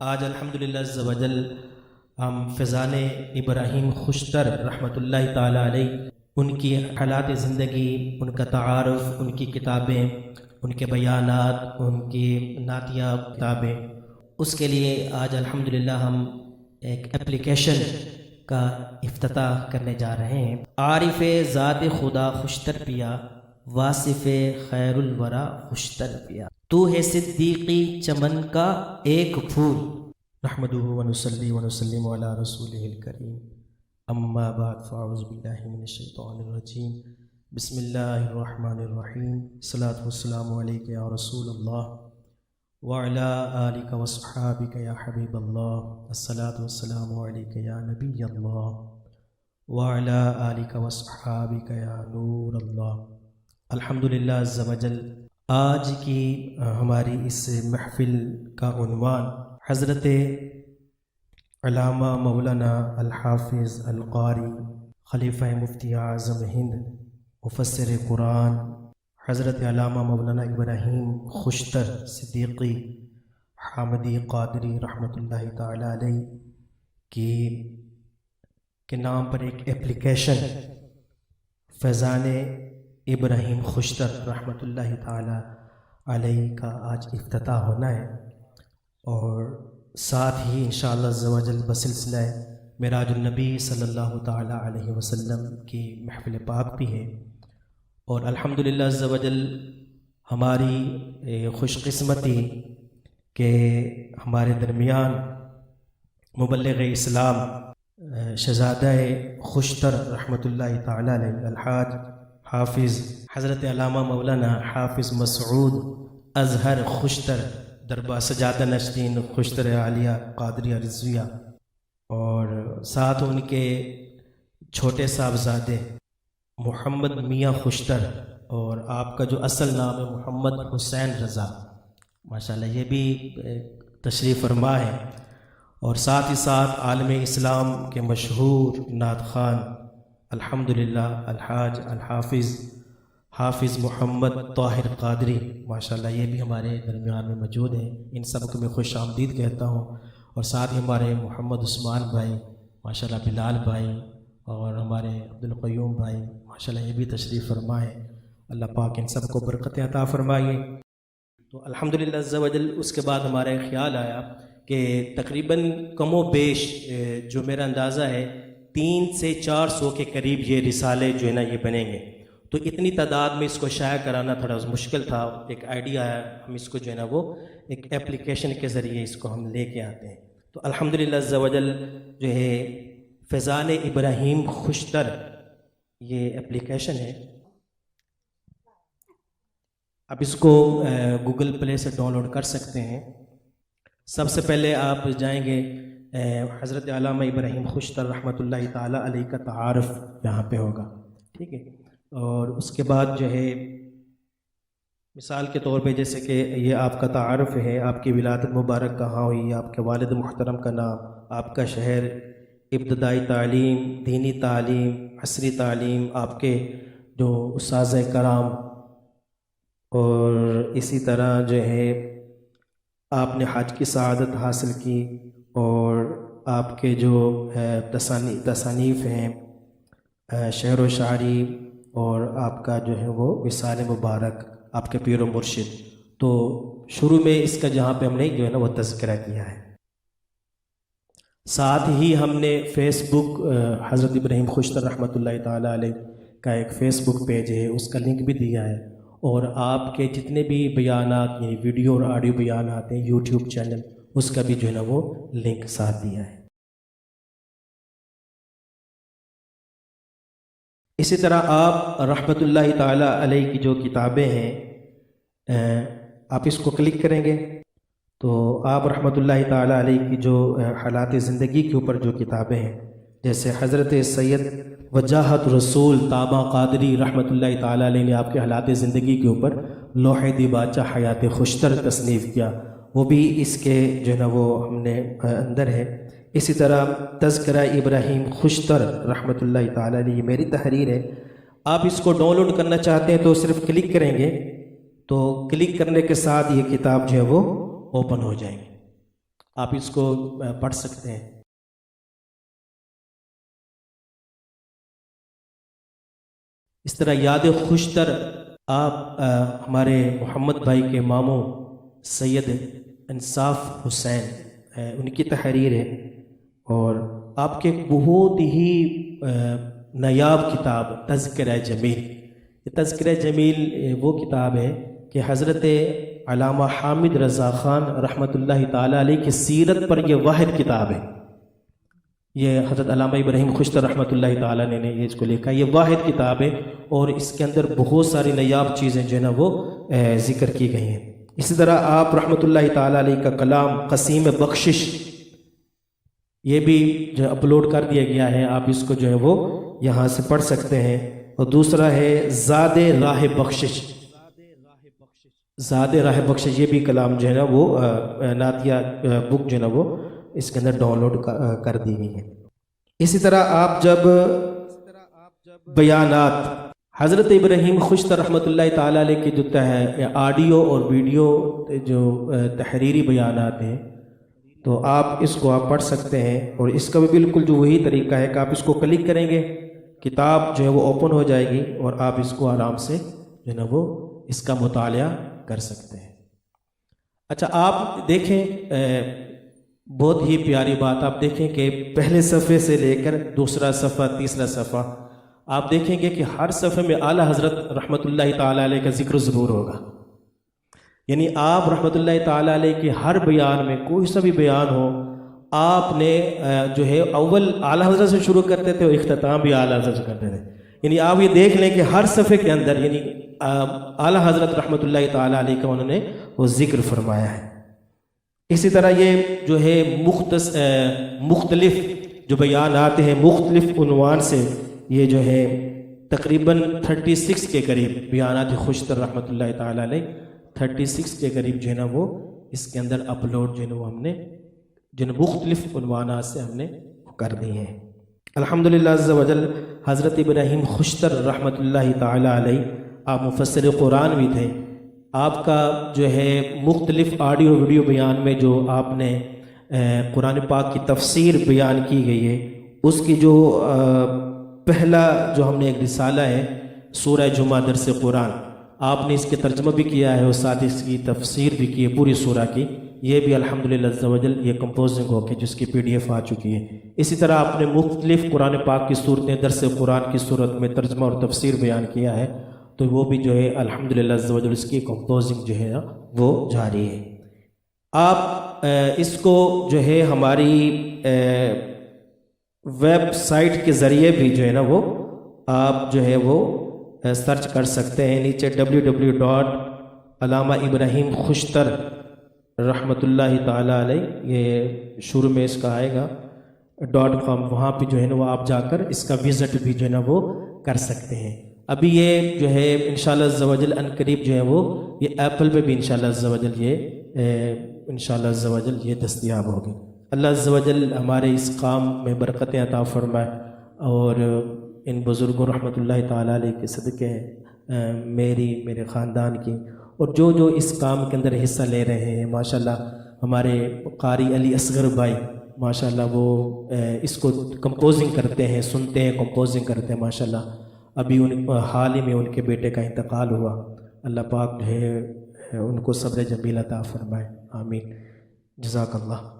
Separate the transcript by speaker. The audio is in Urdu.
Speaker 1: آج الحمدللہ عز و جل ہم فیضان ابراہیم خوشتر رحمۃ اللہ تعالیٰ علیہ ان کی حالات زندگی، ان کا تعارف، ان کی کتابیں، ان کے بیانات، ان کی نعتیہ کتابیں، اس کے لیے آج الحمدللہ ہم ایک اپلیکیشن کا افتتاح کرنے جا رہے ہیں۔ عارف ذات خدا خوشتر پیا، واصف خیر الورا خوشتر پیا، تو ہے صدیقی چمن کا ایک پھول، نحمدہ ونصلی ونسلم علی رسولہ الکریم، اما بعد فاعوذ باللہ من الشیطان الرجیم، بسم اللہ الرحمن الرحیم، الصلاۃ والسلام علیک یا رسول اللہ وعلی آلک وصحابک یا حبیب اللہ، الصلاۃ والسلام علیک یا نبی اللہ وعلی آلک وصحابک یا نور اللہ۔ الحمدللہ عز و جل آج کی ہماری اس محفل کا عنوان حضرت علامہ مولانا الحافظ القاری خلیفہ مفتی اعظم ہند مفسر قرآن حضرت علامہ مولانا ابراہیم خوشتر صدیقی حامدی قادری رحمۃ اللہ تعالی علیہ کے نام پر ایک اپلیکیشن فیضان ابراہیم خوشتر رحمۃ اللہ تعالی علیہ کا آج افتتاح ہونا ہے، اور ساتھ ہی انشاءاللہ عز و جل بسلسلہ معراج النبی صلی اللہ تعالی علیہ وسلم کی محفل پاک بھی ہے، اور الحمدللہ عز و جل ہماری خوش قسمتی کہ ہمارے درمیان مبلغ اسلام شہزادہ خوشتر رحمۃ اللہ تعالی علیہ الحاج حافظ حضرت علامہ مولانا حافظ مسعود اظہر خوشتر دربار سجادہ نشین خوشتر عالیہ قادریہ رضویہ، اور ساتھ ان کے چھوٹے صاحبزادے محمد میاں خوشتر، اور آپ کا جو اصل نام ہے محمد حسین رضا، ماشاءاللہ یہ بھی تشریف فرما ہے، اور ساتھ ہی ساتھ عالم اسلام کے مشہور نعت خوان الحمدللہ الحاج الحافظ حافظ محمد طاہر قادری، ماشاءاللہ یہ بھی ہمارے درمیان میں موجود ہیں، ان سب کو میں خوش آمدید کہتا ہوں، اور ساتھ ہی ہمارے محمد عثمان بھائی، ماشاءاللہ بلال بھائی، اور ہمارے عبدالقیوم بھائی، ماشاءاللہ یہ بھی تشریف فرمائے، اللہ پاک ان سب کو برکت عطا فرمائے۔ تو الحمدللہ عز و جل اس کے بعد ہمارا خیال آیا کہ تقریباً کم و بیش جو میرا اندازہ ہے 300 سے 400 کے قریب یہ رسالے جو ہے نا یہ بنیں گے، تو اتنی تعداد میں اس کو شائع کرانا تھوڑا مشکل تھا، ایک آئیڈیا آیا، ہم اس کو جو ہے نا وہ ایک اپلیکیشن کے ذریعے اس کو ہم لے کے آتے ہیں۔ تو الحمدللہ عز و جل جو ہے فیضان ابراہیم خوشتر یہ اپلیکیشن ہے، آپ اس کو گوگل پلے سے ڈاؤن لوڈ کر سکتے ہیں۔ سب سے پہلے آپ جائیں گے حضرت علامہ ابراہیم خوشتر رحمۃ اللہ تعالیٰ علیہ کا تعارف یہاں پہ ہوگا، ٹھیک ہے، اور اس کے بعد جو ہے مثال کے طور پہ جیسے کہ یہ آپ کا تعارف ہے، آپ کی ولادت مبارک کہاں ہوئی، آپ کے والد محترم کا نام، آپ کا شہر، ابتدائی تعلیم، دینی تعلیم، عصری تعلیم، آپ کے جو اساتذہ کرام، اور اسی طرح جو ہے آپ نے حج کی سعادت حاصل کی، اور آپ کے جو تصانیف ہیں شعر و شاعری، اور آپ کا جو ہے وہ وصال مبارک، آپ کے پیر و مرشد۔ تو شروع میں اس کا جہاں پہ ہم نے جو ہے نا وہ تذکرہ کیا ہے، ساتھ ہی ہم نے فیس بک حضرت ابراہیم خوشتر رحمۃ اللہ تعالیٰ علیہ کا ایک فیس بک پیج ہے، اس کا لنک بھی دیا ہے، اور آپ کے جتنے بھی بیانات یعنی ویڈیو اور آڈیو بیانات ہیں یوٹیوب چینل، اس کا بھی جو ہے نا وہ لنک ساتھ دیا ہے۔ اسی طرح آپ رحمۃ اللہ تعالیٰ علیہ کی جو کتابیں ہیں آپ اس کو کلک کریں گے تو آپ رحمۃ اللہ تعالیٰ علیہ کی جو حالات زندگی کے اوپر جو کتابیں ہیں، جیسے حضرت سید وجاہت رسول طابہ قادری رحمۃ اللہ تعالیٰ علیہ نے آپ کے حالات زندگی کے اوپر لوح دیباچہ حیات خوشتر تصنیف کیا، وہ بھی اس کے جو ہے نا وہ ہم نے اندر ہے۔ اسی طرح تذکرہ ابراہیم خوشتر رحمۃ اللہ تعالیٰ علیہ میری تحریر ہے، آپ اس کو ڈاؤن لوڈ کرنا چاہتے ہیں تو صرف کلک کریں گے، تو کلک کرنے کے ساتھ یہ کتاب جو ہے وہ اوپن ہو جائیں گے۔ آپ اس کو پڑھ سکتے ہیں۔ اس طرح یاد خوشتر آپ ہمارے محمد بھائی کے ماموں سید انصاف حسین ان کی تحریر ہے، اور آپ کے بہت ہی نایاب کتاب تذکرہ جمیل، یہ تذکرہ جمیل وہ کتاب ہے کہ حضرت علامہ حامد رضا خان رحمۃ اللہ تعالیٰ علیہ کی سیرت پر یہ واحد کتاب ہے۔ یہ حضرت علامہ ابراہیم خوشتر رحمۃ اللہ تعالیٰ نے اس کو لکھا، یہ واحد کتاب ہے، اور اس کے اندر بہت ساری نایاب چیزیں جو ہے نا وہ ذکر کی گئی ہیں۔ اسی طرح آپ رحمۃ اللہ تعالیٰ علیہ کا کلام قسیم بخشش، یہ بھی جو اپلوڈ کر دیا گیا ہے، آپ اس کو جو ہے وہ یہاں سے پڑھ سکتے ہیں۔ اور دوسرا ہے زاد راہ بخشش، زاد راہ بخشش، یہ بھی کلام جو ہے نا وہ نعتیہ بک جو ہے نا وہ اس کے اندر ڈاؤن لوڈ کر دی گئی ہے۔ اسی طرح آپ جب بیانات حضرت ابراہیم خوشتر رحمۃ اللہ تعالیٰ علیہ کی جو آڈیو اور ویڈیو جو تحریری بیانات ہیں، تو آپ اس کو آپ پڑھ سکتے ہیں، اور اس کا بھی بالکل جو وہی طریقہ ہے کہ آپ اس کو کلک کریں گے، کتاب جو ہے وہ اوپن ہو جائے گی، اور آپ اس کو آرام سے جو ہے نا وہ اس کا مطالعہ کر سکتے ہیں۔ اچھا، آپ دیکھیں بہت ہی پیاری بات، آپ دیکھیں کہ پہلے صفحے سے لے کر دوسرا صفحہ، تیسرا صفحہ، آپ دیکھیں گے کہ ہر صفحے میں اعلیٰ حضرت رحمۃ اللہ تعالیٰ علیہ کا ذکر ضرور ہوگا۔ یعنی آپ رحمۃ اللہ تعالیٰ علیہ کے ہر بیان میں، کوئی سا بھی بیان ہو، آپ نے جو ہے اول اعلیٰ حضرت سے شروع کرتے تھے اور اختتام بھی اعلیٰ حضرت سے کرتے تھے۔ یعنی آپ یہ دیکھ لیں کہ ہر صفحے کے اندر یعنی اعلیٰ حضرت رحمۃ اللہ تعالیٰ علیہ کا انہوں نے وہ ذکر فرمایا ہے۔ اسی طرح یہ جو ہے مختلف جو بیانات ہیں، مختلف عنوان سے یہ جو ہے تقریباً 36 کے قریب بیانات خوشتر رحمۃ اللہ تعالیٰ علیہ 36 کے قریب جو ہے نا وہ اس کے اندر اپلوڈ جو ہے نا وہ ہم نے جو ہے مختلف عنوانات سے ہم نے کر دی ہیں۔ الحمدللہ عز و جل حضرت ابراہیم خوشتر رحمۃ اللہ تعالیٰ علیہ آپ مفسر قرآن بھی تھے۔ آپ کا جو ہے مختلف آڈیو ویڈیو بیان میں جو آپ نے قرآن پاک کی تفسیر بیان کی گئی ہے، اس کی جو پہلا جو ہم نے ایک رسالہ ہے سورہ جمعہ درس قرآن، آپ نے اس کے ترجمہ بھی کیا ہے اور ساتھ اس کی تفسیر بھی کی ہے پوری سورہ کی، یہ بھی الحمدللہ عز و جل یہ کمپوزنگ ہو کے جس کی PDF آ چکی ہے۔ اسی طرح آپ نے مختلف قرآن پاک کی صورتیں درس قرآن کی صورت میں ترجمہ اور تفسیر بیان کیا ہے، تو وہ بھی جو ہے الحمدللہ عز و جل اس کی کمپوزنگ جو ہے وہ جاری ہے۔ آپ اس کو جو ہے ہماری ویب سائٹ کے ذریعے بھی جو ہے نا وہ آپ جو ہے وہ سرچ کر سکتے ہیں، نیچے www.علامہ ابراہیم خوشتر رحمۃ اللہ تعالیٰ علیہ یہ شروع میں اس کا آئے گا .com، وہاں پہ جو ہے نا وہ آپ جا کر اس کا وزٹ بھی جو ہے نا وہ کر سکتے ہیں۔ ابھی یہ جو ہے انشاءاللہ عز و جل ان قریب جو ہے وہ یہ ایپل پہ بھی انشاءاللہ عز و جل یہ انشاءاللہ عز و جل یہ دستیاب ہوگی۔ اللہ عز و جل ہمارے اس کام میں برکتیں عطا فرمائے، اور ان بزرگوں رحمۃ اللہ تعالیٰ علیہ کے صدقے میرے خاندان کی، اور جو اس کام کے اندر حصہ لے رہے ہیں ماشاءاللہ، ہمارے قاری علی اصغر بھائی ماشاءاللہ وہ اس کو کمپوزنگ کرتے ہیں، سنتے ہیں، کمپوزنگ کرتے ہیں ماشاءاللہ۔ ابھی حال ہی میں ان کے بیٹے کا انتقال ہوا، اللہ پاک جو ہے ان کو صبر جمیل عطا فرمائے، آمین، جزاک اللہ۔